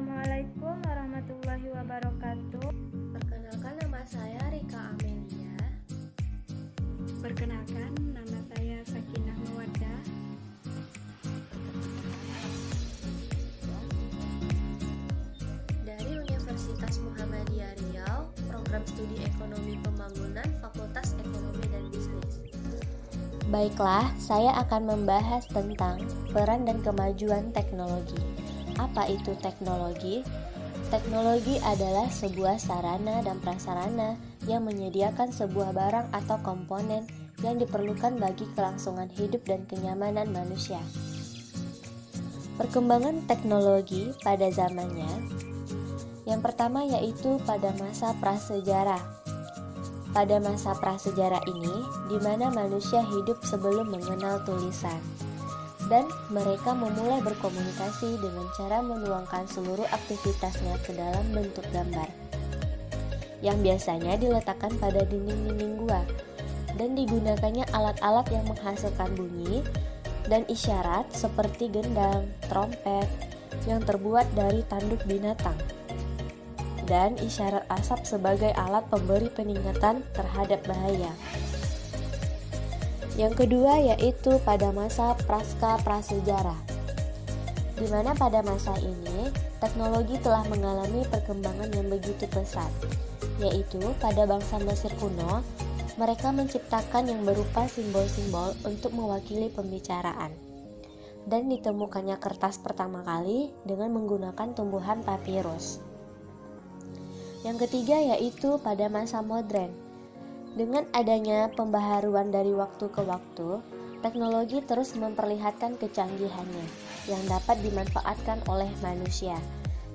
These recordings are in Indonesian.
Assalamualaikum warahmatullahi wabarakatuh. Perkenalkan, nama saya Rika Amelia. Perkenalkan, nama saya Sakinah Mawaddah. Dari Universitas Muhammadiyah Riau, Program Studi Ekonomi Pembangunan, Fakultas Ekonomi dan Bisnis. Baiklah, saya akan membahas tentang peran dan kemajuan teknologi. Apa itu teknologi? Teknologi adalah sebuah sarana dan prasarana yang menyediakan sebuah barang atau komponen yang diperlukan bagi kelangsungan hidup dan kenyamanan manusia. Perkembangan teknologi pada zamannya, yang pertama yaitu pada masa prasejarah. Pada masa prasejarah ini, di mana manusia hidup sebelum mengenal tulisan, dan mereka memulai berkomunikasi dengan cara menuangkan seluruh aktivitasnya ke dalam bentuk gambar, yang biasanya diletakkan pada dinding-dinding gua, dan digunakannya alat-alat yang menghasilkan bunyi dan isyarat seperti gendang, trompet, yang terbuat dari tanduk binatang, dan isyarat asap sebagai alat pemberi peringatan terhadap bahaya. Yang kedua yaitu pada masa prasejarah, di mana pada masa ini teknologi telah mengalami perkembangan yang begitu pesat, yaitu pada bangsa Mesir kuno, mereka menciptakan yang berupa simbol-simbol untuk mewakili pembicaraan, dan ditemukannya kertas pertama kali dengan menggunakan tumbuhan papirus. Yang ketiga yaitu pada masa modern. Dengan adanya pembaharuan dari waktu ke waktu, teknologi terus memperlihatkan kecanggihannya yang dapat dimanfaatkan oleh manusia,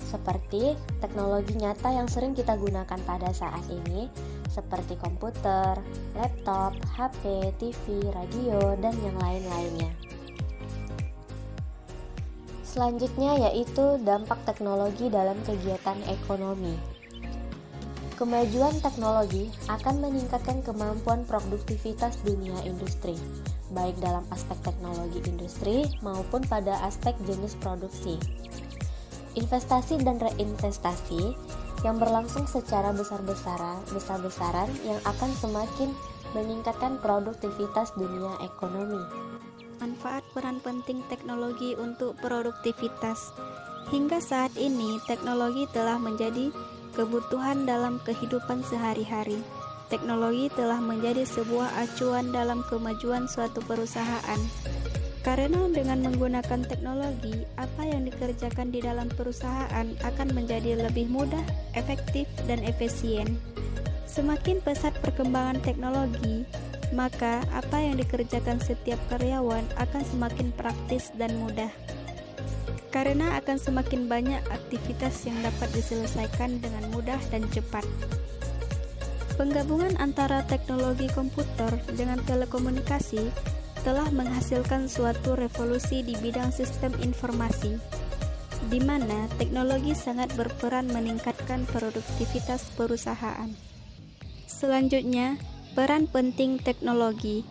seperti teknologi nyata yang sering kita gunakan pada saat ini, seperti komputer, laptop, HP, TV, radio, dan yang lain-lainnya. Selanjutnya yaitu dampak teknologi dalam kegiatan ekonomi. Kemajuan teknologi akan meningkatkan kemampuan produktivitas dunia industri, baik dalam aspek teknologi industri maupun pada aspek jenis produksi. Investasi dan reinvestasi yang berlangsung secara besar-besaran yang akan semakin meningkatkan produktivitas dunia ekonomi. Manfaat peran penting teknologi untuk produktivitas. Hingga saat ini, teknologi telah menjadi kebutuhan dalam kehidupan sehari-hari. Teknologi telah menjadi sebuah acuan dalam kemajuan suatu perusahaan. Karena dengan menggunakan teknologi, apa yang dikerjakan di dalam perusahaan akan menjadi lebih mudah, efektif, dan efisien. Semakin pesat perkembangan teknologi, maka apa yang dikerjakan setiap karyawan akan semakin praktis dan mudah. Karena akan semakin banyak aktivitas yang dapat diselesaikan dengan mudah dan cepat. Penggabungan antara teknologi komputer dengan telekomunikasi telah menghasilkan suatu revolusi di bidang sistem informasi, di mana teknologi sangat berperan meningkatkan produktivitas perusahaan. Selanjutnya, peran penting teknologi.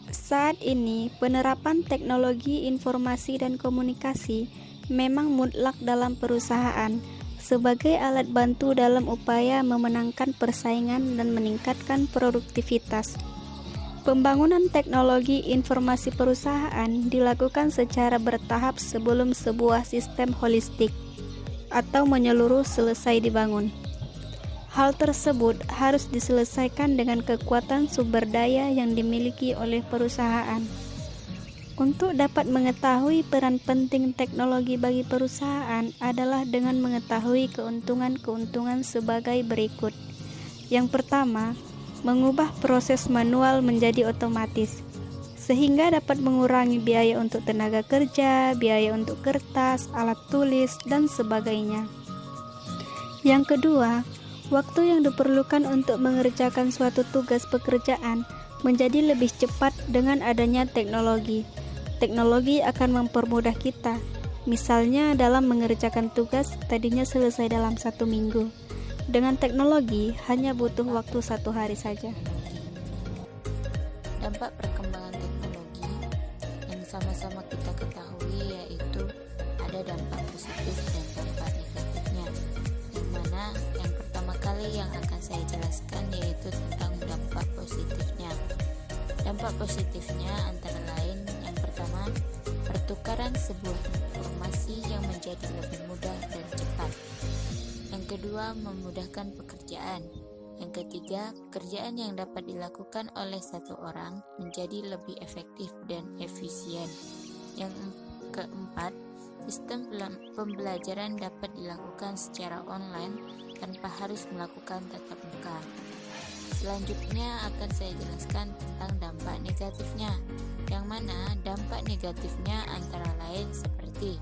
Saat ini, penerapan teknologi informasi dan komunikasi memang mutlak dalam perusahaan sebagai alat bantu dalam upaya memenangkan persaingan dan meningkatkan produktivitas. Pembangunan teknologi informasi perusahaan dilakukan secara bertahap sebelum sebuah sistem holistik atau menyeluruh selesai dibangun. Hal tersebut harus diselesaikan dengan kekuatan sumber daya yang dimiliki oleh perusahaan. Untuk dapat mengetahui peran penting teknologi bagi perusahaan adalah dengan mengetahui keuntungan-keuntungan sebagai berikut. Yang pertama, mengubah proses manual menjadi otomatis, sehingga dapat mengurangi biaya untuk tenaga kerja, biaya untuk kertas, alat tulis, dan sebagainya. Yang kedua, waktu yang diperlukan untuk mengerjakan suatu tugas pekerjaan menjadi lebih cepat dengan adanya teknologi. Teknologi akan mempermudah kita. Misalnya dalam mengerjakan tugas tadinya selesai dalam 1 minggu. Dengan teknologi hanya butuh waktu 1 hari saja. Dampak perkembangan teknologi yang sama-sama kita ketahui yaitu ada dampak positif dan dampak negatif. yaitu tentang dampak positifnya. Dampak positifnya antara lain yang pertama, pertukaran sebuah informasi yang menjadi lebih mudah dan cepat. Yang kedua, memudahkan pekerjaan. Yang ketiga, pekerjaan yang dapat dilakukan oleh satu orang menjadi lebih efektif dan efisien. Yang keempat, sistem pembelajaran dapat dilakukan secara online tanpa harus melakukan tatap muka. Selanjutnya akan saya jelaskan tentang dampak negatifnya, yang mana dampak negatifnya antara lain seperti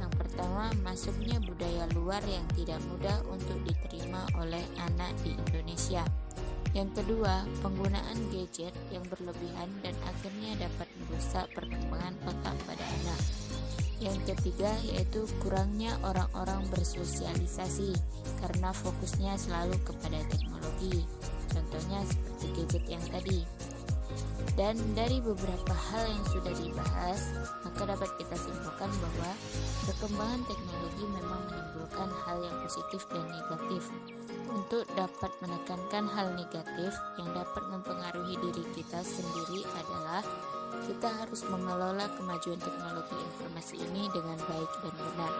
yang pertama, masuknya budaya luar yang tidak mudah untuk diterima oleh anak di Indonesia. Yang kedua, penggunaan gadget yang berlebihan dan akhirnya dapat merusak perkembangan otak pada anak. Yang ketiga yaitu kurangnya orang-orang bersosialisasi karena fokusnya selalu kepada teknologi. Contohnya seperti gadget yang tadi. Dan dari beberapa hal yang sudah dibahas, maka dapat kita simpulkan bahwa perkembangan teknologi memang menimbulkan hal yang positif dan negatif. Untuk dapat menekankan hal negatif yang dapat mempengaruhi diri kita sendiri adalah kita harus mengelola kemajuan teknologi informasi ini dengan baik dan benar.